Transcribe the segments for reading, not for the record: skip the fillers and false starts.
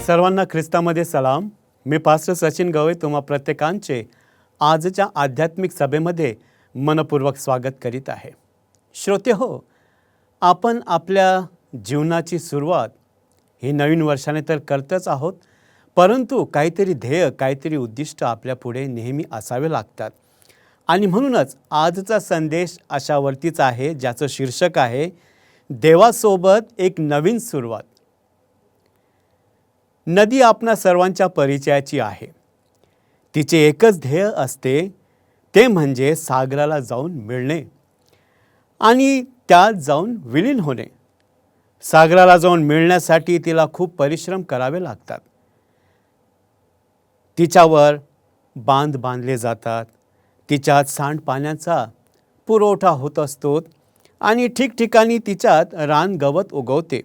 सर्वांना ख्रिस्तामध्ये सलाम. मी पास्टर सचिन गवई तुम्हा प्रत्येकांचे आजच्या आध्यात्मिक सभेमध्ये मनपूर्वक स्वागत करीत आहे. श्रोते हो, आपण आपल्या जीवनाची सुरुवात ही नवीन वर्षाने तर करतच आहोत, परंतु काहीतरी ध्येय, काहीतरी उद्दिष्ट आपल्या पुढे नेहमी असावे लागतात. आणि म्हणूनच आजचा संदेश अशावरतीच आहे, ज्याचं शीर्षक आहे देवासोबत एक नवीन सुरुवात. नदी आपणा सर्वांच्या परिचयाची आहे. तिचे एकच ध्येय असते, ते म्हणजे सागराला जाऊन मिळणे आणि त्यात जाऊन विलीन होणे. सागराला जाऊन मिळण्यासाठी तिला खूप परिश्रम करावे लागतात. तिच्यावर बांध बांधले जातात, तिच्यात सांडपाण्याचा पुरवठा होत असतो आणि ठिकठिकाणी तिच्यात रानगवत उगवते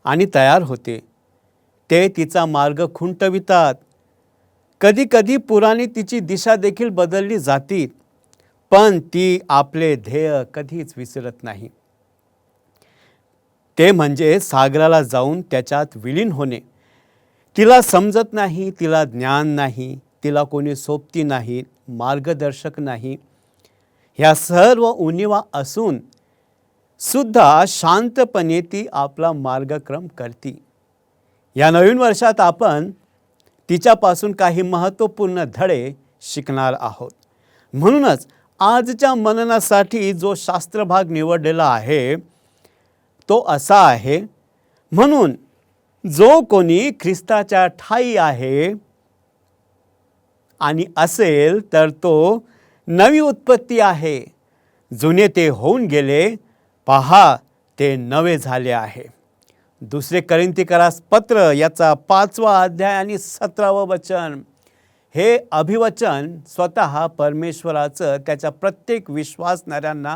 आणि तयार होते. ते तिचा मार्ग खुंटवितात. कधी कधी पुराने तिची दिशा देखील बदलली जाती, पण ती आपले ध्येय कधीच विसरत नाही. ते म्हणजे सागराला जाऊन त्याच्यात विलीन होणे. तिला समजत नाही, तिला ज्ञान नाही, तिला कोणी सोबती नाही, मार्गदर्शक नाही. ह्या सर्व उणिवा असून सुद्धा शांतपणे ती आपला मार्गक्रम करते. या नवीन वर्षात आपण तिच्यापासून काही महत्त्वपूर्ण धडे शिकणार आहोत. म्हणूनच आजच्या मननासाठी जो शास्त्रभाग निवडलेला आहे तो असा आहे, म्हणून जो कोणी ख्रिस्ताच्या ठायी आहे आणि असेल तर तो नवी उत्पत्ती आहे. जुने ते होऊन गेले, पहा ते नवे झाले आहे. दुसरे कोरिन्थीकरास पत्र याचा 5वा अध्याय आणि 17वं वचन. हे अभिवचन स्वतः परमेश्वराचं त्याच्या प्रत्येक विश्वासणाऱ्यांना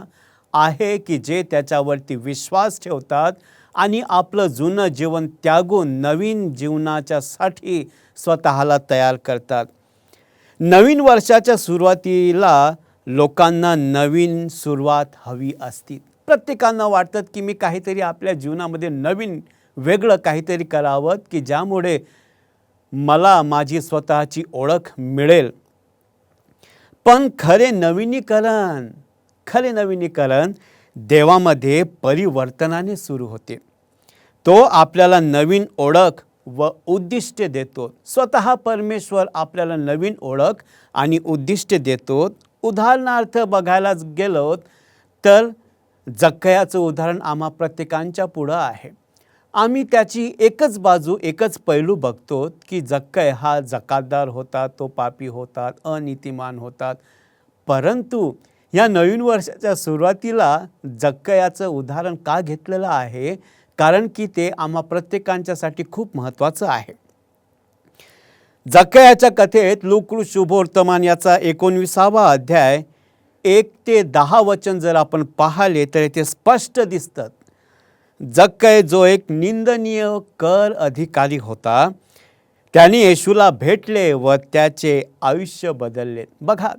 आहे की जे त्याच्यावरती विश्वास ठेवतात आणि आपलं जुनं जीवन त्यागून नवीन जीवनाच्यासाठी स्वतःला तयार करतात. नवीन वर्षाच्या सुरुवातीला लोकांना नवीन सुरुवात हवी असती. प्रत्येकांना वाटतं की मी काहीतरी आपल्या जीवनामध्ये नवीन वेगळं काहीतरी करावं की ज्यामुळे मला माझी स्वतःची ओळख मिळेल. पण खरे नवीनीकरण देवामध्ये परिवर्तनाने सुरू होते. तो आपल्याला नवीन ओळख व उद्दिष्ट देतो. स्वतः परमेश्वर आपल्याला नवीन ओळख आणि उद्दिष्ट देतो. उदाहरणार्थ बघायला गेलो तर जक्कयाचं उदाहरण आम्हा प्रत्येकांच्या पुढं आहे. आम्ही त्याची एकच बाजू, एकच पैलू बघतो की जक्कय हा जकातदार होता, तो पापी होता, अनीतिमान होता. परंतु या नवीन वर्षाच्या सुरुवातीला जक्कयाचं उदाहरण का घेतलेलं आहे? कारण की ते आम्हा प्रत्येकांच्यासाठी खूप महत्त्वाचं आहे. जक्कयाच्या कथेत लूका शुभवर्तमान याचा 19वा अध्याय 1 ते 10 वचन जर आपण पाहिले तर ते स्पष्ट दिसतात. जक्कय जो एक निंदनीय कर अधिकारी होता, त्याने येशूला भेटले व त्याचे आयुष्य बदलले. बघा,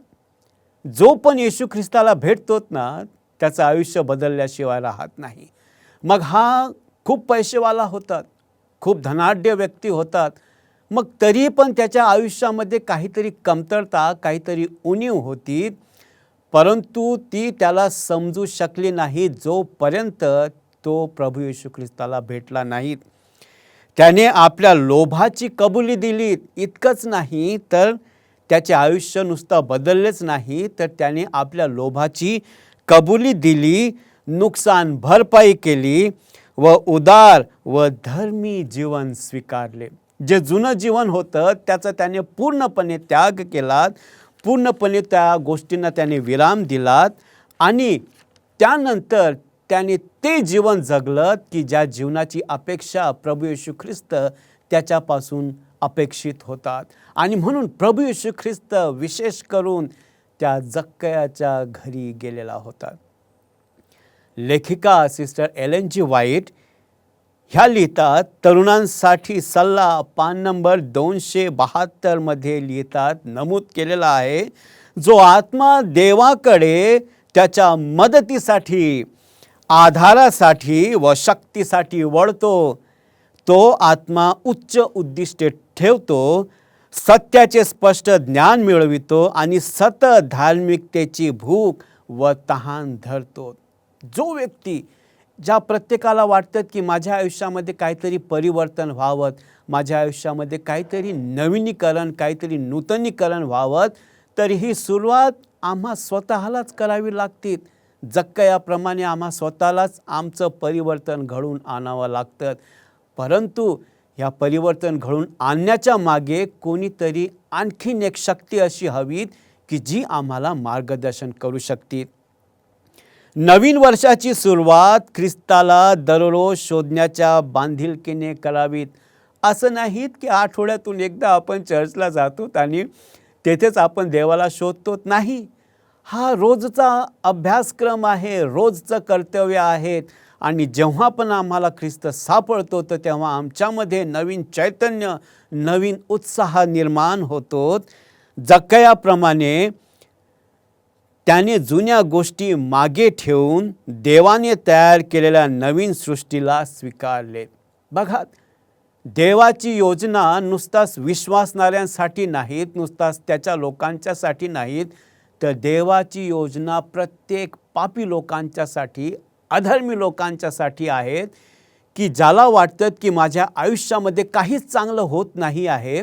जो पण येशू ख्रिस्ताला भेटतोत ना, त्याचं आयुष्य बदलल्याशिवाय राहत नाही. मग हा खूप पैसेवाला होतात, खूप धनाढ्य व्यक्ती होतात, मग तरी पण त्याच्या आयुष्यामध्ये काहीतरी कमतरता, काहीतरी उणीव होती, परंतु ती त्याला समजू शकली नाही जोपर्यंत तो प्रभू येशू ख्रिस्ताला भेटला नाही. त्याने आपल्या लोभाची कबुली दिली. इतकंच नाही तर त्याचे आयुष्य नुसतं बदललेच नाही, तर त्याने आपल्या लोभाची कबुली दिली, नुकसान भरपाई केली व उदार व धर्मी जीवन स्वीकारले. जे जुनं जीवन होतं त्याचा त्याने पूर्णपणे त्याग केला, पूर्णपणे त्या गोष्टींना त्याने विराम दिलात आणि त्यानंतर त्याने ते जीवन जगलं की ज्या जीवनाची अपेक्षा प्रभू येशू ख्रिस्त त्याच्यापासून अपेक्षित होतात. आणि म्हणून प्रभू येशू ख्रिस्त विशेष करून त्या जक्कयाच्या घरी गेलेला होता. लेखिका सिस्टर एलेन जी व्हाईट ह्या लिहितात, तरुणांसाठी सल्ला पान नंबर 272 मध्ये लिहितात, नमूद केलेला आहे, जो आत्मा देवाकडे त्याच्या मदतीसाठी, आधारासाठी व शक्तीसाठी वळतो, तो आत्मा उच्च उद्दिष्टे ठेवतो, सत्याचे स्पष्ट ज्ञान मिळवितो आणि सतत धार्मिकतेची भूक व तहान धरतो. जो व्यक्ती, ज्या प्रत्येकाला वाटतं की माझ्या आयुष्यामध्ये काहीतरी परिवर्तन व्हावं, माझ्या आयुष्यामध्ये काहीतरी नवीनीकरण, काहीतरी नूतनीकरण व्हावं, तर ही सुरुवात आम्हा स्वतःलाच करावी लागते. जक्कयाप्रमाणे आम्हा स्वतःलाच आमचं परिवर्तन घडवून आणावं लागतं. परंतु या परिवर्तन घडवून आणण्याच्या मागे कोणीतरी आणखीन एक शक्ती अशी हवी की जी आम्हाला मार्गदर्शन करू शकते. नवीन वर्षाची सुरुवात ख्रिस्ताला दररोज शोधण्याच्या बांधिलकीने करावीत. असं नाहीत की आठवड्यातून एकदा आपण चर्चला जातो आणि तेथेच आपण देवाला शोधतो. नाही, हा रोजचा अभ्यासक्रम आहे, रोजचं कर्तव्य आहे. आणि जेव्हा पण आम्हाला ख्रिस्त सापडतो तर तेव्हा आमच्यामध्ये नवीन चैतन्य, नवीन उत्साह निर्माण होतो. जक्कयाप्रमाणे त्याने जुन्या गोष्टी मागे ठेवून देवाने तयार केलेल्या नवीन सृष्टीला स्वीकारले. बघा, देवाची योजना नुसताच विश्वासणाऱ्यांसाठी नाहीत, नुसताच त्याच्या लोकांच्यासाठी नाहीत, तर देवाची योजना प्रत्येक पापी लोकांच्यासाठी, अधर्मी लोकांच्यासाठी आहेत की ज्याला वाटतं की माझ्या आयुष्यामध्ये काहीच चांगलं होत नाही आहे,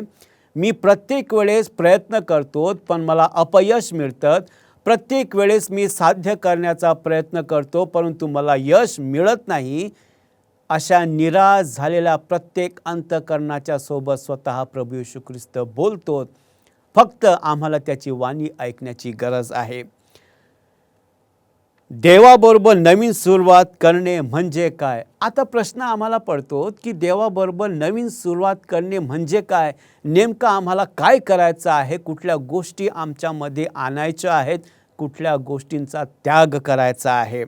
मी प्रत्येक वेळेस प्रयत्न करतो पण मला अपयश मिळतं, प्रत्येक वेळेस मी साध्य करण्याचा प्रयत्न करतो परंतु मला यश मिळत नाही. अशा निराश झालेल्या प्रत्येक अंतःकरणाच्या सोबत स्वतः प्रभू येशू ख्रिस्त बोलतो. फक्त आम्हाला त्याची वाणी ऐकण्याची गरज आहे. देवाबरोबर नवीन सुरुवात करणे म्हणजे काय? आता प्रश्न आम्हाला पडतो की देवाबरोबर नवीन सुरुवात करणे म्हणजे काय? नेमकं आम्हाला काय करायचं आहे? कुठल्या गोष्टी आमच्यामध्ये आणायच्या आहेत? कुठल्या गोष्टींचा त्याग करायचा आहे?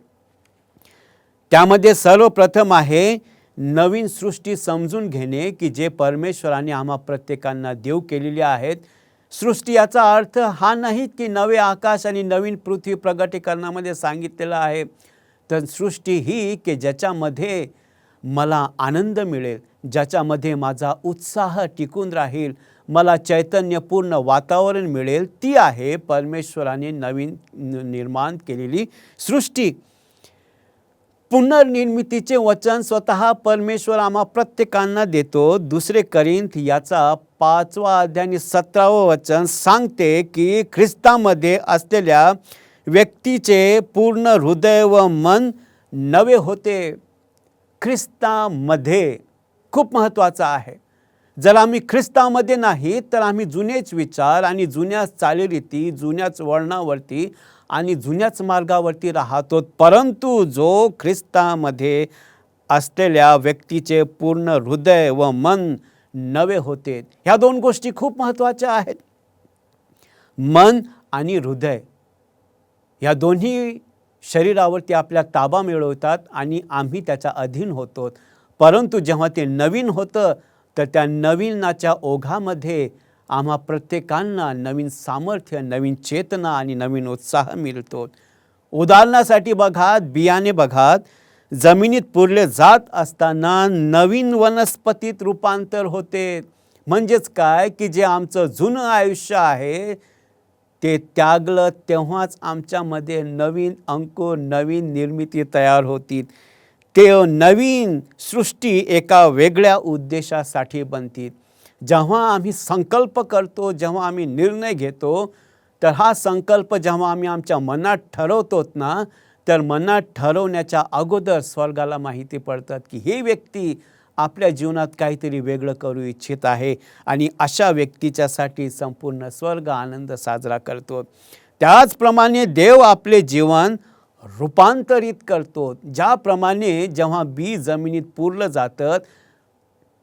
त्यामध्ये सर्वप्रथम आहे नवीन सृष्टी समजून घेणे की जे परमेश्वराने आम्हा प्रत्येकांना देव केलेली आहेत. सृष्टी याचा अर्थ हा नाही की नवे आकाश आणि नवीन पृथ्वी प्रगटीकरणामध्ये सांगितलेलं आहे. तर सृष्टी ही की ज्याच्यामध्ये मला आनंद मिळेल, ज्याच्यामध्ये माझा उत्साह टिकून राहील, मला चैतन्यपूर्ण वातावरण मिळेल, ती आहे परमेश्वराने नवीन निर्माण केलेली सृष्टी. पुनर्निर्मितीचे वचन स्वतः परमेश्वर आम्हा प्रत्येकांना देतो. 2 करिंथ याचा 5वा अध्याय आणि 17वे वचन सांगते की ख्रिस्तामध्ये असलेल्या व्यक्तीचे पूर्ण हृदय व मन नवे होते. ख्रिस्तामध्ये खूप महत्त्वाचं आहे. जर आम्ही ख्रिस्तामध्ये नाही तर आम्ही जुनेच विचार आणि जुन्याच चालीरीती, जुन्याच वळणावरती आणि जुन्याच मार्गावरती राहतो. परंतु जो ख्रिस्तामध्ये असलेल्या व्यक्तीचे पूर्ण हृदय व मन नवे होते. ह्या 2 गोष्टी खूप महत्त्वाच्या आहेत. मन आणि हृदय या दोन्ही शरीरावरती आपल्या ताबा मिळवतात आणि आम्ही त्याच्या अधीन होतो. परंतु जेव्हा ते नवीन होतं तर त्या नवीनाच्या ओघामध्ये आम्हा प्रत्येकांना नवीन सामर्थ्य, नवीन चेतना आणि नवीन उत्साह मिळतो. उदाहरणासाठी बघा, बियाणे बघा, जमिनीत पुरले जात असताना नवीन वनस्पतीत रूपांतर होते. म्हणजेच काय की जे आमचं जुनं आयुष्य आहे ते त्यागलं तेव्हाच आमच्यामध्ये नवीन अंकुर, नवीन निर्मिती तयार होती. ते नवीन सृष्टी एका वेगळ्या उद्देशासाठी बनतील. जेव्हा आम्ही संकल्प करतो, जेव्हा आम्ही निर्णय घेतो, तर हा संकल्प जेव्हा आम्ही आमच्या मनात ठरवतो ना, तर मनात ठरवण्याच्या अगोदर स्वर्गाला माहिती पडतात की ही व्यक्ती आपल्या जीवनात काहीतरी वेगळं करू इच्छित आहे आणि अशा व्यक्तीच्यासाठी संपूर्ण स्वर्ग आनंद साजरा करतो. त्याचप्रमाणे देव आपले जीवन रूपांतरित करतो. ज्याप्रमाणे जेव्हा बी जमिनीत पुरलं जातं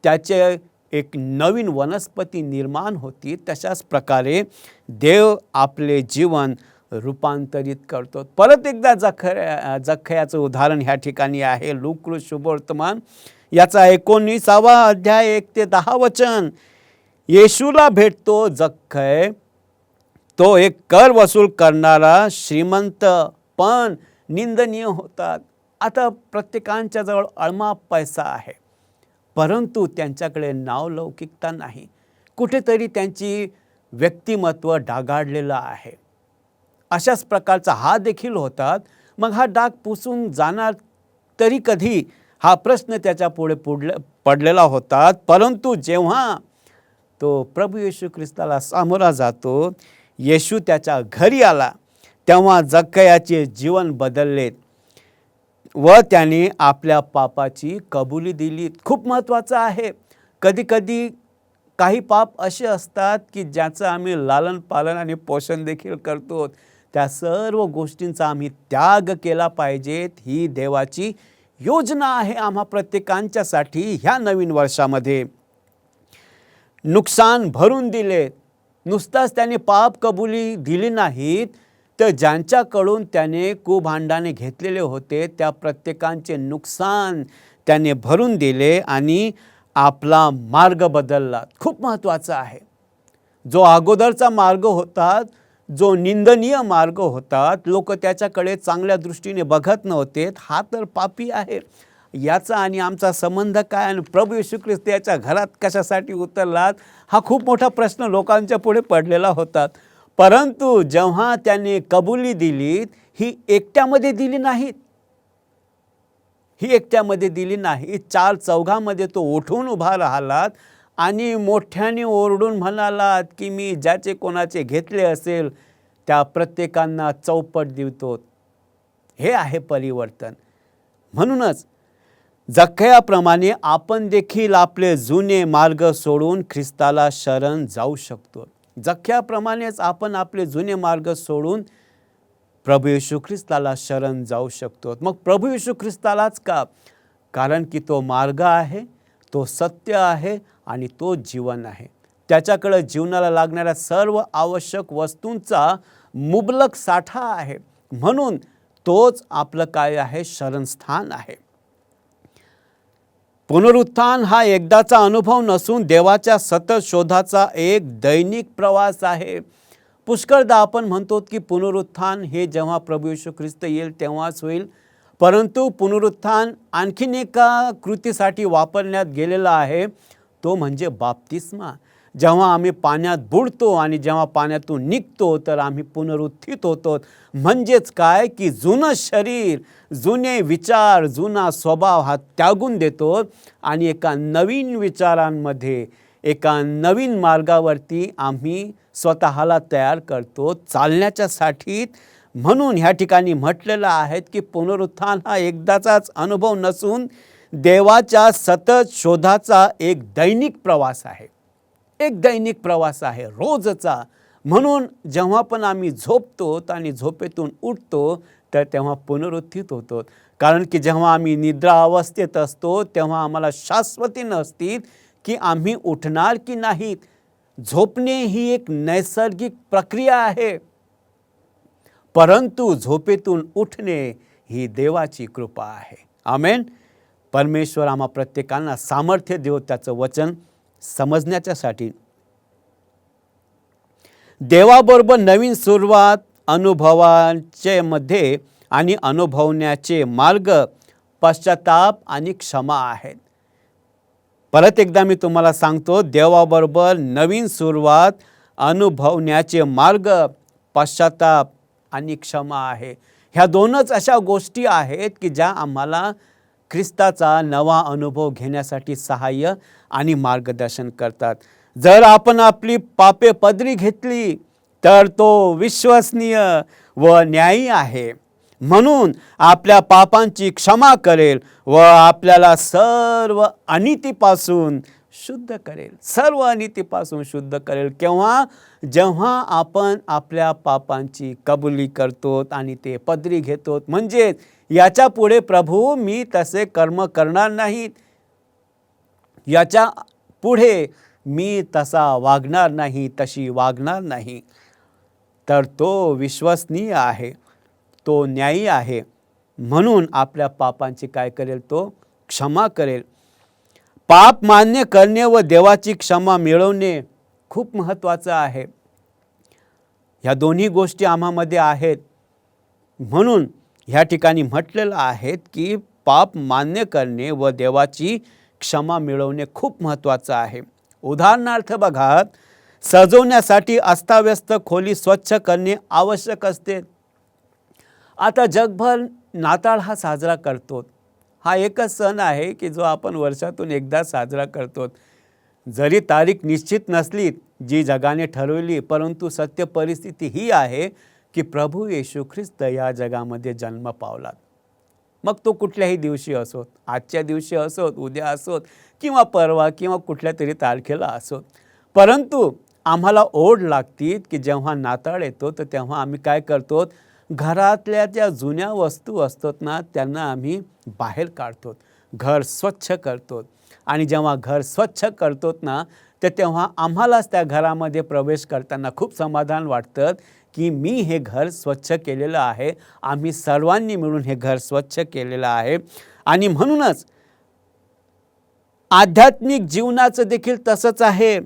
त्याचे एक नवीन वनस्पती निर्माण होती, तशाच प्रकारे देव आपले जीवन रूपांतरित करतो. परत एकदा जक्कयाचं उदाहरण ह्या ठिकाणी आहे. लूका शुभवर्तमान याचा 19वा अध्याय 1 ते 10 वचन. येशूला भेटतो जक्कय. तो एक कर वसूल करणारा श्रीमंत पण निंदनीय होता. आता प्रत्येकांच्या जवळ अळमाप पैसा आहे, परंतु त्यांच्याकडे नावलौकिकता नाही. कुठेतरी त्यांची व्यक्तिमत्व डागाळलेलं आहे. अशाच प्रकारचा हा देखील होता. मग हा डाग पुसून जाणार तरी कधी, हा प्रश्न त्याच्या पुढे पडलेला होता. परंतु जेव्हा तो प्रभू येशू ख्रिस्ताला सामोरा जातो, येशू त्याच्या घरी आला, तेव्हा जक्कयाचे जीवन बदलले व त्याने आपल्या पापाची कबुली दिली. खूप महत्त्वाचं आहे. कधीकधी काही पाप असे असतात की ज्याचं आम्ही लालन पालन आणि पोषण देखील करतो. त्या सर्व गोष्टींचा आम्ही त्याग केला पाहिजेत. ही देवाची योजना आहे आम्हा प्रत्येकांच्यासाठी. ह्या नवीन वर्षामध्ये नुकसान भरून दिले. नुसताच त्याने पाप कबुली दिली नाहीत, तर ज्यांच्याकडून त्याने कुभांडाने घेतलेले होते त्या प्रत्येकांचे नुकसान त्याने भरून दिले आणि आपला मार्ग बदलला. खूप महत्त्वाचं आहे. जो अगोदरचा मार्ग होता, जो निंदनीय मार्ग होता, लोक त्याच्याकडे चांगल्या दृष्टीने बघत नव्हते. हा तर पापी आहे, याचा आणि आमचा संबंध काय, आणि प्रभू येशू ख्रिस्त याच्या घरात कशासाठी उतरलात, हा खूप मोठा प्रश्न लोकांच्या पुढे पडलेला होता. परंतु जेव्हा त्याने कबुली दिली, ही एकट्यामध्ये दिली नाहीत, ही एकट्यामध्ये दिली नाही, चार चौघामध्ये तो उठून उभा राहिलात आणि मोठ्याने ओरडून म्हणालात की मी ज्याचे कोणाचे घेतले असेल त्या प्रत्येकांना चौपट देतो. हे आहे परिवर्तन. म्हणूनच जक्कयाप्रमाणे आपण देखील आपले जुने मार्ग सोडून ख्रिस्ताला शरण जाऊ शकतो. जक्कयाप्रमाणेच आपण आपले जुने मार्ग सोडून प्रभू येशू ख्रिस्ताला शरण जाऊ शकतो. मग प्रभू येशू ख्रिस्तालाच का? कारण की तो मार्ग आहे, तो सत्य आहे आणि तो जीवन आहे. त्याच्याकडे जीवनाला लागणाऱ्या सर्व आवश्यक वस्तूंचा मुबलक साठा आहे. म्हणून तोच आपलं काय आहे? शरणस्थान आहे. पुनरुत्थान हा एकदाचा अनुभव नसून देवाच्या सतत शोधाचा एक दैनिक प्रवास आहे. पुष्कळदा आपण म्हणतो की पुनरुत्थान हे जेव्हा प्रभू येशू ख्रिस्त येईल तेव्हाच होईल. परंतु पुनरुत्थान आणखीन एका कृतीसाठी वापरण्यात गेलेला आहे, तो म्हणजे बाप्तिस्मा. जेव्हा आम्ही पाण्यात बुडतो आणि जेव्हा पाण्यातून निघतो तर आम्ही पुनरुत्थित होतो. म्हणजेच काय की जुनं शरीर, जुने विचार, जुना स्वभाव हा त्यागून देतो आणि एका नवीन विचारांमध्ये, एका नवीन मार्गावरती आम्ही स्वतःला तयार करतो चालण्याच्यासाठी. म्हणून ह्या ठिकाणी म्हटलेलं आहे की पुनरुत्थान हा एकदाचाच अनुभव नसून देवाच्या सतत शोधाचा एक दैनिक प्रवास आहे. एक दैनिक प्रवास आहे, रोजचा. म्हणून जेव्हा पण आम्ही झोपतो आणि झोपेतून उठतो तर तेव्हा पुनरुत्थित होतो. कारण की जेव्हा आम्ही निद्रा अवस्थेत असतो तेव्हा आम्हाला शाश्वती नसती की आम्ही उठणार की नाहीत. झोपणे ही एक नैसर्गिक प्रक्रिया आहे, परंतु झोपेतून उठणे ही देवाची कृपा आहे. आमेन. परमेश्वर आम्हा प्रत्येकांना सामर्थ्य देव त्याचं वचन समजण्याच्यासाठी. देवाबरोबर नवीन सुरुवात अनुभवाचे मध्ये आणि अनुभवण्याचे मार्ग पश्चाताप आणि क्षमा आहेत. परत एकदा मी तुम्हाला सांगतो, देवाबरोबर नवीन सुरुवात अनुभवण्याचे मार्ग पश्चाताप आणि क्षमा आहे. ह्या दोनच अशा गोष्टी आहेत की ज्या आम्हाला ख्रिस्ताचा नवा अनुभव घेण्यासाठी सहाय्य आणि मार्गदर्शन करतात. जर आपण आपली पापे पदरी घेतली तर तो विश्वसनीय व न्यायी आहे, म्हणून आपल्या पापांची क्षमा करेल व आपल्याला सर्व अनितीपासून शुद्ध करेल. सर्व अनितीपासून शुद्ध करेल. केव्हा? जेव्हा आपण आपल्या पापांची कबुली करतो आणि ते पदरी घेतो. म्हणजे याच्या पुढे प्रभू मी तसे कर्म करणार नाहीत, याच्या पुढे मी तसा वागणार नाही, तशी वागणार नाही, तर तो विश्वसनीय आहे, तो न्यायी आहे. म्हणून आपल्या पापांची काय करेल? तो क्षमा करेल. पाप मान्य करणे व देवाची क्षमा मिळवणे खूप महत्त्वाचं आहे. ह्या दोन्ही गोष्टी आम्हामध्ये आहेत. म्हणून ह्या ठिकाणी म्हटलेलं आहे की पाप मान्य करणे व देवाची क्षमा मिळवणे खूप महत्त्वाचं आहे. उदाहरणार्थ बघा, सजवण्यासाठी अस्ताव्यस्त खोली स्वच्छ करणे आवश्यक असते. आता जगभर नाताळ हा साजरा करतो. हा एकच सण आहे की जो आपण वर्षातून एकदा साजरा करतो. जरी तारीख निश्चित नसली जी जगाने ठरवली, परंतु सत्य परिस्थिती ही आहे की प्रभू येशू ख्रिस्त या जगामध्ये जन्म पावला. मग तो कुठल्याही दिवशी असोत, आजच्या दिवशी असोत, उद्या असोत किंवा परवा किंवा कुठल्या तरी तारखेला असोत. परंतु आम्हाला ओढ लागते की जेव्हा नाताळ येतो तर तेव्हा आम्ही काय करतो, घरातल्या ज्या जुन्या वस्तू असतात ना त्यांना आम्ही बाहेर काढतो, घर स्वच्छ करतो. आणि जेव्हा घर स्वच्छ करतो ना तर तेव्हा आम्हालाच त्या घरामध्ये प्रवेश करताना खूप समाधान वाटतं की मी हे घर स्वच्छ केलेलं आहे, आम्ही सर्वांनी मिळून हे घर स्वच्छ केलेलं आहे. आणि म्हणूनच आध्यात्मिक जीवनाचं देखील तसंच आहे.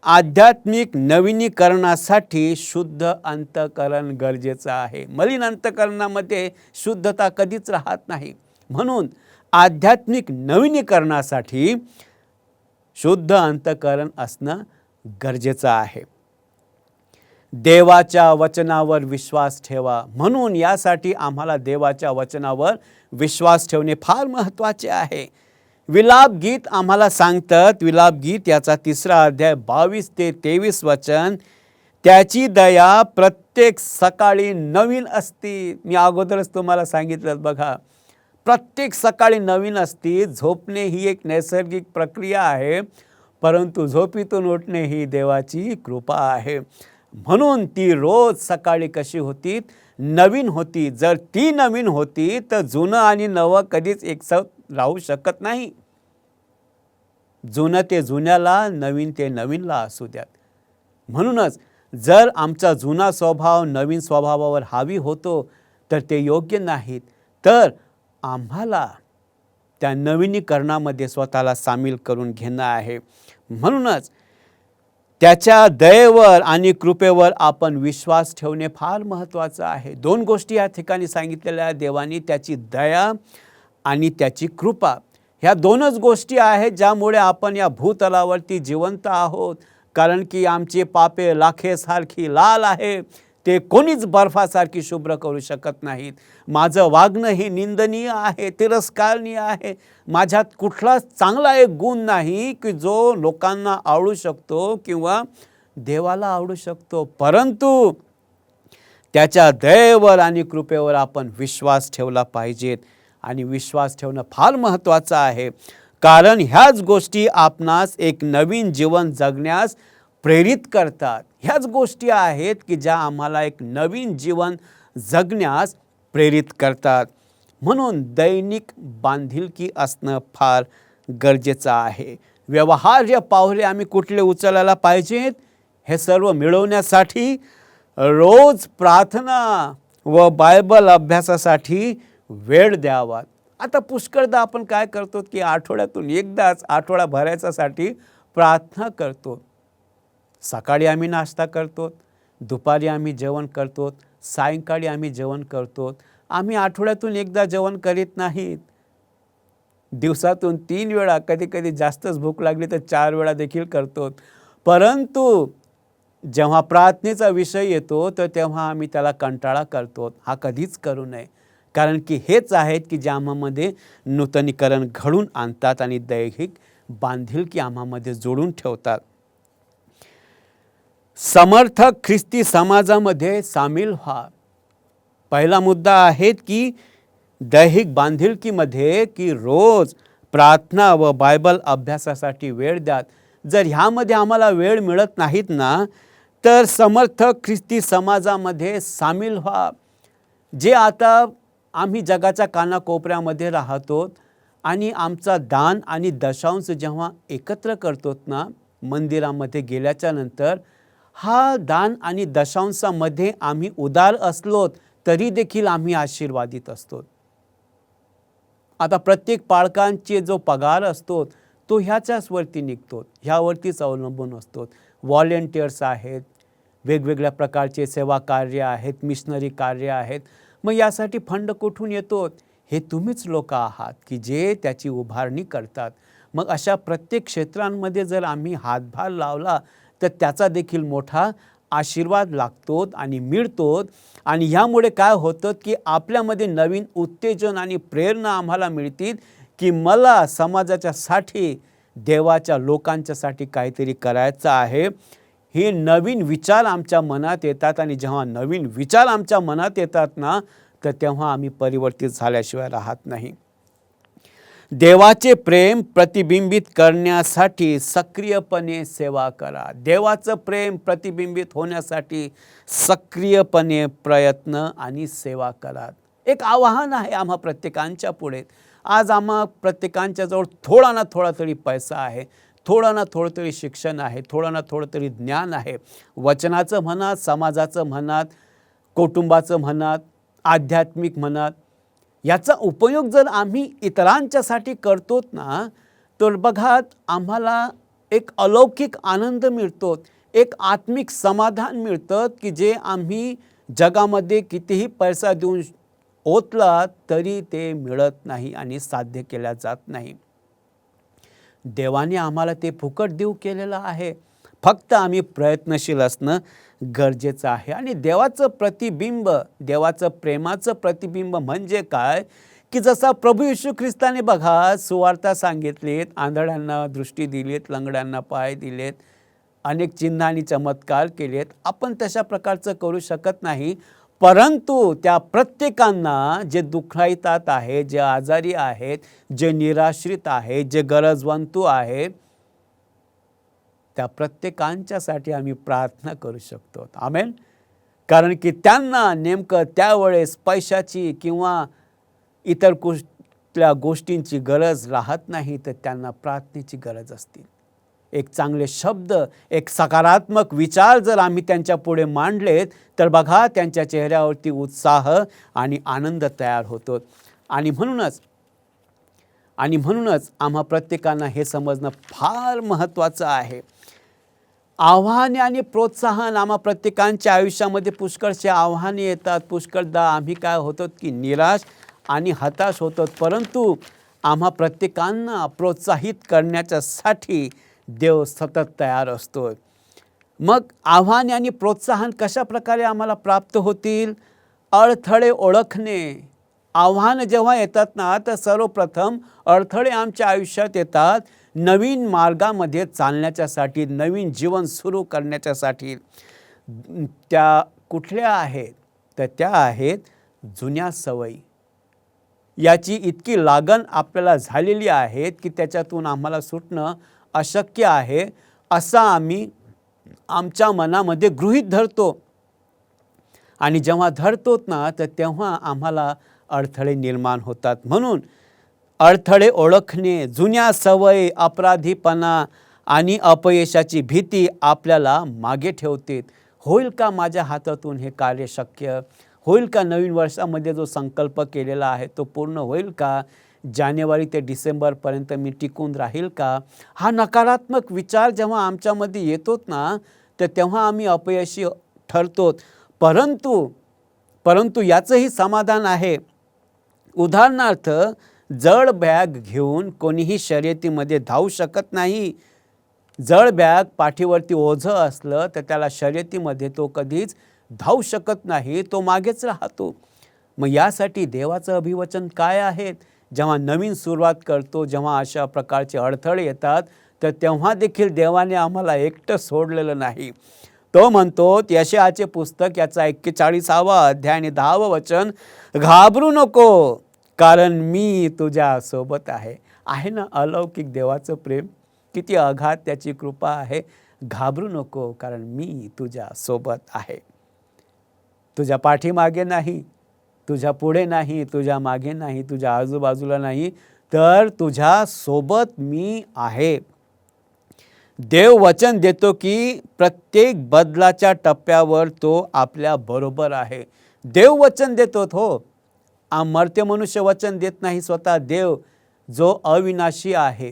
आध्यात्मिक नवीनीकरणासाठी शुद्ध अंतःकरण गरजेचं आहे. मलिन अंतःकरणामध्ये शुद्धता कधीच राहत नाही. म्हणून आध्यात्मिक नवीनीकरणासाठी शुद्ध अंतःकरण असणं गरजेचं आहे. देवाच्या वचनावर विश्वास ठेवा. म्हणून यासाठी आम्हाला देवाच्या वचनावर विश्वास ठेवणे फार महत्त्वाचे आहे. विलाप गीत आम्हाला सांगतात, विलाप गीत याचा 3 अध्याय 22 ते 23 वचन, त्याची दया प्रत्येक सकाळी नवीन असते. मी अगोदरच तुम्हाला सांगितलं बघा, प्रत्येक सकाळी नवीन असते. झोपणे ही एक नैसर्गिक प्रक्रिया आहे, परंतु झोपीतून उठणे ही देवाची कृपा आहे. म्हणून ती रोज सकाळी कशी होती, नवीन होती. जर ती नवीन होती तर जुनं आणि नवं कधीच एकसाथ राहू शकत नाही. जुनं ते जुन्याला, नवीन ते नवीनला असू द्यात. म्हणूनच जर आमचा जुना स्वभाव नवीन स्वभावावर हावी होतो तर ते योग्य नाहीत. तर आम्हाला त्या नवीनीकरणामध्ये स्वतःला सामील करून घेणं आहे. म्हणूनच त्याच्या दयेवर आणि कृपेवर आपण विश्वास ठेवणे फार महत्त्वाचं आहे. 2 गोष्टी या ठिकाणी सांगितलेल्या आहेत देवानी, त्याची दया आणि त्याची कृपा. ह्या 2च गोष्टी आहेत ज्यामुळे आपण या भूतलावरती जिवंत आहोत. कारण की आमची पापे लाखेसारखी लाल आहे, ते कोणीच बर्फासारखी शुभ्र करू शकत नाहीत. माझं वागणं हे निंदनीय आहे, तिरस्कारणीय आहे. माझ्यात कुठलाच चांगला एक गुण नाही की जो लोकांना आवडू शकतो किंवा देवाला आवडू शकतो. परंतु त्याच्या दयेवर आणि कृपेवर आपण विश्वास ठेवला पाहिजेत. आणि विश्वास ठेवणं फार महत्त्वाचं आहे, कारण ह्याच गोष्टी आपणास एक नवीन जीवन जगण्यास प्रेरित करतात. ह्याच गोष्टी आहेत की ज्या आम्हाला एक नवीन जीवन जगण्यास प्रेरित करतात. म्हणून दैनिक बांधिलकी असणं फार गरजेचं आहे. व्यवहार्य पावले आम्ही कुठले उचलायला पाहिजेत, हे सर्व मिळवण्यासाठी रोज प्रार्थना व बायबल अभ्यासासाठी वेळ द्यावा. आता पुष्कळदा आपण काय करतो की आठवड्यातून एकदाच आठवडा भरायच्यासाठी प्रार्थना करतो. सकाळी आम्ही नाश्ता करतो, दुपारी आम्ही जेवण करतो, सायंकाळी आम्ही जेवण करतो. आम्ही आठवड्यातून एकदा जेवण करीत नाहीत. दिवसातून 3 वेळा, कधी कधी जास्तच भूक लागली तर 4 वेळा देखील करतो. परंतु जेव्हा प्रार्थनेचा विषय येतो तर तेव्हा आम्ही त्याला कंटाळा करतो. हा कधीच करू नये, कारण की हेच आहेत की जे आम्हामध्ये नूतनीकरण घडून आणतात आणि दैहिक बांधिलकी आम्हामध्ये जोडून ठेवतात. समर्थक ख्रिस्ती समाजामध्ये सामील व्हा. पहिला मुद्दा आहे की दैहिक बांधिलकीमध्ये की रोज प्रार्थना व बायबल अभ्यासासाठी वेळ द्या. जर ह्यामध्ये आम्हाला वेळ मिळत नाहीत ना तर समर्थक ख्रिस्ती समाजामध्ये सामील व्हा. जे आता आम्ही जगाच्या कानाकोपऱ्यामध्ये राहतो आणि आमचा दान आणि दशांश जेव्हा एकत्र करतो ना मंदिरामध्ये गेल्याच्या नंतर, हा दान आणि दशांशामध्ये आम्ही उदार असलो तरी देखील आम्ही आशीर्वादित असतो. आता प्रत्येक पालकांचे जो पगार असतो तो ह्याच्याच वरती निघतो, ह्यावरतीच अवलंबून असतो. व्हॉलेंटियर्स आहेत, वेगवेगळ्या प्रकारचे सेवा कार्य आहेत, मिशनरी कार्य आहेत. मग यासाठी फंड कुठून येतो? हे तुम्हीच लोक आहात की जे त्याची उभारणी करतात. मग अशा प्रत्येक क्षेत्रांमध्ये जर आम्ही हातभार लावला तर त्याचा देखील मोठा आशीर्वाद लागतो आणि मिळतो. आणि ह्यामुळे काय होतं की आपल्यामध्ये नवीन उत्तेजन आणि प्रेरणा आम्हाला मिळतील की मला समाजाच्यासाठी, देवाच्या लोकांच्यासाठी काहीतरी करायचं आहे. हे नवीन विचार आमच्या मनात येतात आणि जेव्हा नवीन विचार आमच्या मनात येतात ना, तर तेव्हा आम्ही परिवर्तित झाल्याशिवाय राहत नाही. देवाचे प्रेम प्रतिबिंबित करण्यासाठी सक्रियपणे सेवा करा. देवाचं प्रेम प्रतिबिंबित होण्यासाठी सक्रियपणे प्रयत्न आणि सेवा करा. एक आव्हान आहे आम्हा प्रत्येकांच्या पुढे. आज आम्हा प्रत्येकांच्या जवळ थोडा ना थोडा तरी पैसा आहे, थोडं ना थोडं तरी शिक्षण आहे, थोडं ना थोडं तरी ज्ञान आहे. वचनाचं म्हणा, समाजाचं म्हणा, कुटुंबाचं म्हणा, आध्यात्मिक म्हणा, याचा उपयोग जर आम्ही इतरांच्यासाठी करतोत ना, तर बघा आम्हाला एक अलौकिक आनंद मिळतो, एक आत्मिक समाधान मिळतं की जे आम्ही जगामध्ये कितीही पैसा देऊन ओतला तरी ते मिळत नाही आणि साध्य केल्या जात नाही. देवाने आम्हाला ते फुकट देऊ केलेलं आहे. फक्त आम्ही प्रयत्नशील असणं गरजेचं आहे. आणि देवाचं प्रतिबिंब, देवाचं प्रेमाचं प्रतिबिंब म्हणजे काय की जसा प्रभू येशू ख्रिस्ताने बघा सुवार्ता सांगितलीत, आंधळ्यांना दृष्टी दिलीत, लंगड्यांना पाय दिलेत, अनेक चिन्ह आणि चमत्कार केलेत. आपण तशा प्रकारचं करू शकत नाही. परंतु त्या प्रत्येकांना जे दुःखितात आहे, जे आजारी आहेत, जे निराश्रित आहेत, जे गरजवंतू आहेत, त्या प्रत्येकांच्यासाठी आम्ही प्रार्थना करू शकतो. आमेन. कारण की त्यांना नेमकं त्यावेळेस पैशाची किंवा इतर कुठल्या गोष्टींची गरज राहत नाही, तर त्यांना प्रार्थनेची गरज असते. एक चांगले शब्द, एक सकारात्मक विचार जर आम्ही त्यांच्या पुढे मांडलेत तर बघा त्यांच्या चेहऱ्यावरती उत्साह आणि आनंद तयार होतो. आणि म्हणूनच आम्हा प्रत्येकांना हे समजणं फार महत्त्वाचं आहे. आव्हाने आणि प्रोत्साहन आम्हा प्रत्येकांच्या आयुष्यामध्ये पुष्कळसे आव्हाने येतात. पुष्कळदा आम्ही काय होतो की निराश आणि हताश होतो. परंतु आम्हा प्रत्येकांना प्रोत्साहित करण्याच्यासाठी देव सतत तयार असतो. मग आव्हाने आणि प्रोत्साहन कशा प्रकारे आम्हाला प्राप्त होतील? अडथळे ओळखणे. आव्हानं जेव्हा येतात ना, तर सर्वप्रथम अडथळे आमच्या आयुष्यात येतात नवीन मार्गामध्ये चालण्याच्यासाठी, नवीन जीवन सुरू करण्याच्यासाठी. त्या कुठल्या आहेत? तर त्या आहेत जुन्या सवयी. याची इतकी लागण आपल्याला झालेली आहे की त्याच्यातून आम्हाला सुटणं अशक्य आहे असं आम्ही आमच्या मनामध्ये गृहीत धरतो. आणि जेव्हा धरतोत ना, तर तेव्हा आम्हाला अडथळे निर्माण होतात. म्हणून अडथळे ओळखणे, जुन्या सवयी, अपराधीपणा आणि अपयशाची भीती आपल्याला मागे ठेवते. होईल का माझ्या हातातून हे कार्य शक्य? होईल का नवीन वर्षामध्ये जो संकल्प केलेला आहे तो पूर्ण होईल का? जानेवारी ते डिसेंबरपर्यंत मी टिकून राहील का? हा नकारात्मक विचार जेव्हा आमच्यामध्ये येतोत ना, तर तेव्हा आम्ही अपयशी ठरतो. परंतु याचंही समाधान आहे. उदाहरणार्थ, जड बॅग घेऊन कोणीही शर्यतीमध्ये धावू शकत नाही. जड बॅग पाठीवरती ओझं असलं तर त्याला शर्यतीमध्ये तो कधीच धावू शकत नाही, तो मागेच राहतो. मग यासाठी देवाचं अभिवचन काय आहे? जेव्हा नवीन सुरुवात करतो, जेव्हा अशा प्रकारचे अडथळे येतात, तर तेव्हा देखील देवाने आम्हाला एकटं सोडलेलं नाही. तो म्हणतो, यशायाचे पुस्तक याचा 41वा अध्याय आणि 10वं वचन, घाबरू नको कारण मी तुझ्या सोबत आहे. आहे ना अलौकिक देवाचं प्रेम? किती अगाध त्याची कृपा आहे. घाबरू नको कारण मी तुझ्या सोबत आहे. तुझ्या पाठीमागे नाही, तुझ्या पुढे नाही, तुझ्या मागे नाही, तुझ्या आजूबाजूला नाही, तर तुझ्या सोबत मी आहे. देव वचन देतो की प्रत्येक बदलाच्या टप्प्यावर तो आपल्या बरोबर आहे. देव वचन देतो हो. मर्त्य मनुष्य वचन देत नाही. स्वतः देव जो अविनाशी आहे,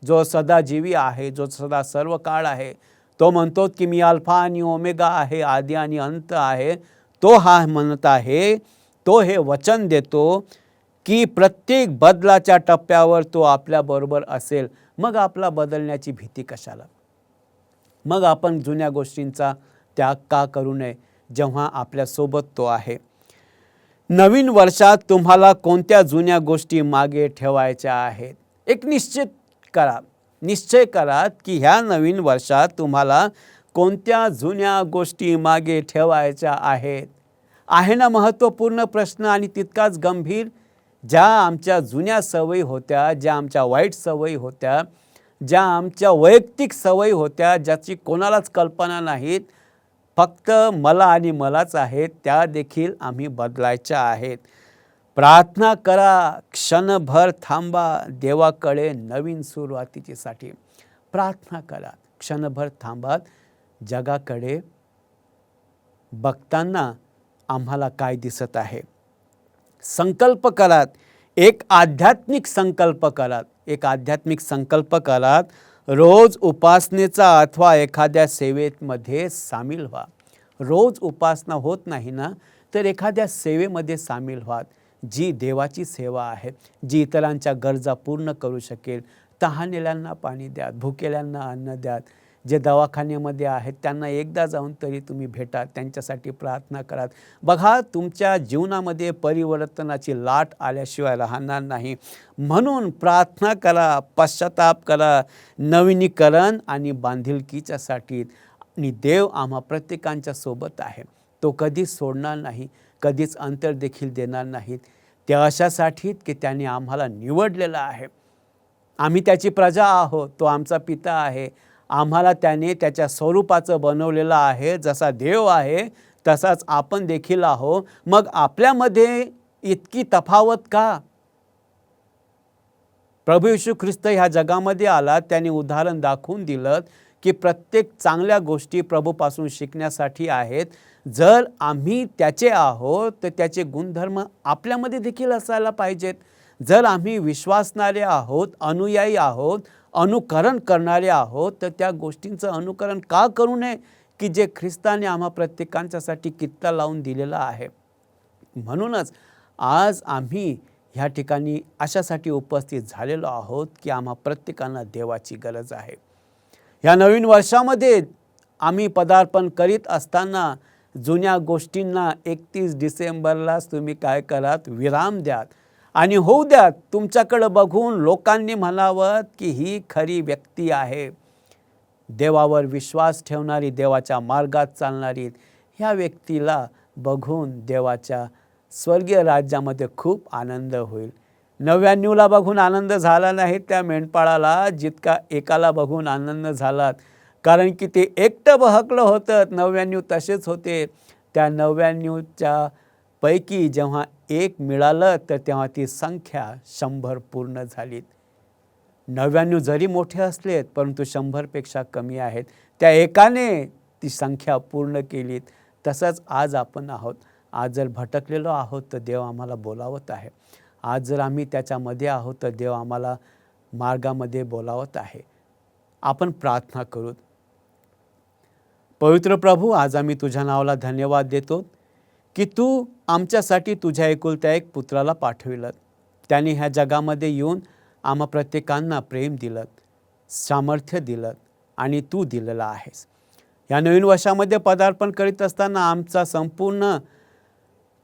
जो सदाजीवी आहे, जो सदा सर्व काळ आहे, तो म्हणतो की मी अल्फा आणि ओमेगा आहे, आदी आणि अंत आहे. तो हा म्हणत आहे, तो हे वचन देतो की प्रत्येक बदलाच्या टप्प्यावर तो आपल्याबरोबर असेल, मग आपला बदलण्याची भीती कशाला? मग आपण जुन्या गोष्टींचा त्याग का करू नये जेव्हा आपल्यासोबत तो आहे? नवीन वर्षात तुम्हाला कोणत्या जुन्या गोष्टी मागे ठेवायच्या आहेत? एक निश्चय करा की ह्या नवीन वर्षात तुम्हाला कोणत्या जुन्या गोष्टी मागे ठेवायच्या आहेत. आहे ना महत्त्वपूर्ण प्रश्न आणि तितकाच गंभीर? ज्या आमच्या जुन्या सवयी होत्या, ज्या आमच्या वाईट सवयी होत्या, ज्या आमच्या वैयक्तिक सवयी होत्या, ज्याची कोणालाच कल्पना नाहीत, फक्त मला आणि मलाच आहेत, त्या देखील आम्ही बदलायच्या आहेत. प्रार्थना करा, क्षणभर थांबा देवाकडे नवीन सुरुवातीसाठी. प्रार्थना करा, क्षणभर थांबा. जगाकडे बघताना आम्हाला काय दिसत आहे? संकल्प करा, एक आध्यात्मिक संकल्प करा. रोज उपासनेचा अथवा एखाद्या सेवेमध्ये सामील व्हा. रोज उपासना होत नाही ना, तर एखाद्या सेवेमध्ये सामील व्हा, जी देवाची सेवा आहे, जी इतरांच्या गरजा पूर्ण करू शकेल. तहानलेल्यांना पाणी द्या, भुकेल्यांना अन्न द्या. जे दवाखान्यामध्ये आहेत त्यांना एकदा जाऊन तरी तुम्ही भेटा, त्यांच्यासाठी प्रार्थना करा. बघा, तुमच्या जीवनामध्ये परिवर्तनाची लाट आल्याशिवाय राहणार नाही. म्हणून प्रार्थना करा, पश्चाताप करा, नवीनीकरण आणि बांधिलकीच्यासाठी. आणि देव आम्हा प्रत्येकांच्या सोबत आहे. तो कधीच सोडणार नाही, कधीच अंतर देखील देणार नाहीत. ते अशासाठी की त्याने आम्हाला निवडलेलं आहे. आम्ही त्याची प्रजा आहोत, तो आमचा पिता आहे. आम्हाला त्याने त्याच्या स्वरूपाचं बनवलेलं आहे. जसा देव आहे तसाच आपण देखील आहोत. मग आपल्यामध्ये इतकी तफावत का? प्रभू येशू ख्रिस्त ह्या जगामध्ये आला, त्याने उदाहरण दाखवून दिलं की प्रत्येक चांगल्या गोष्टी प्रभूपासून शिकण्यासाठी आहेत. जर आम्ही त्याचे आहोत तर त्याचे गुणधर्म आपल्यामध्ये देखील असायला पाहिजेत. जर आम्ही विश्वासणारे आहोत, अनुयायी आहोत, अनुकरण करणारे आहोत, तर त्या गोष्टींचं अनुकरण का करू नये की जे ख्रिस्ताने आम्हा प्रत्येकांच्यासाठी कित्ता लावून दिलेला आहे. म्हणूनच आज आम्ही ह्या ठिकाणी अशासाठी उपस्थित झालेलो आहोत की आम्हा प्रत्येकांना देवाची गरज आहे. ह्या नवीन वर्षामध्ये आम्ही पदार्पण करीत असताना जुन्या गोष्टींना 31 डिसेंबरलाच तुम्ही काय करात? विराम द्यात. आणि होऊ द्या तुमच्याकडं बघून लोकांनी म्हणावं की ही खरी व्यक्ती आहे, देवावर विश्वास ठेवणारी, देवाच्या मार्गात चालणारी. ह्या व्यक्तीला बघून देवाच्या स्वर्गीय राज्यामध्ये खूप आनंद होईल. 99ला बघून आनंद झाला नाही त्या मेंढपाळाला जितका एकाला बघून आनंद झाला. कारण की ते एकटं बहकलं होतं, 99 तसेच होते. त्या 99च्या पैकी जेव्हा एक मिळालं तर तेव्हा ती संख्या 100 पूर्ण झालीत. 99 जरी मोठे असलेत परंतु 100पेक्षा कमी आहेत. त्या एकाने ती संख्या पूर्ण केलीत. तसंच आज आपण आहोत. आज जर भटकलेलो आहोत तर देव आम्हाला बोलावत आहे. आज जर आम्ही त्याच्यामध्ये आहोत तर देव आम्हाला मार्गामध्ये बोलावत आहे. आपण प्रार्थना करू. पवित्र प्रभू, आज आम्ही तुझ्या नावाला धन्यवाद देतो की तू आमच्यासाठी तुझ्या एकुलत्या एक पुत्राला पाठविलं. त्याने ह्या जगामध्ये येऊन आम्हा प्रत्येकांना प्रेम दिलं, सामर्थ्य दिलं आणि तू दिलेला आहेस. या नवीन वर्षामध्ये पदार्पण करीत असताना आमचा संपूर्ण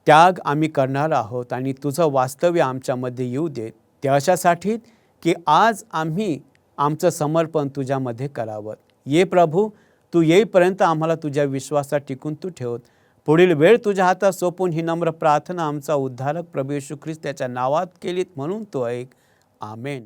त्याग आम्ही करणार आहोत आणि तुझं वास्तव्य आमच्यामध्ये येऊ दे. ते अशासाठी की आज आम्ही आमचं समर्पण तुझ्यामध्ये करावं. ये प्रभू, तू येईपर्यंत आम्हाला तुझ्या विश्वासात टिकून तू ठेवत. पुढील वेळ तुझ्या हातात सोपून ही नम्र प्रार्थना आमचा उद्धारक प्रभू येशू ख्रिस्त त्याच्या नावात केलीत म्हणून तो ऐक. आमेन.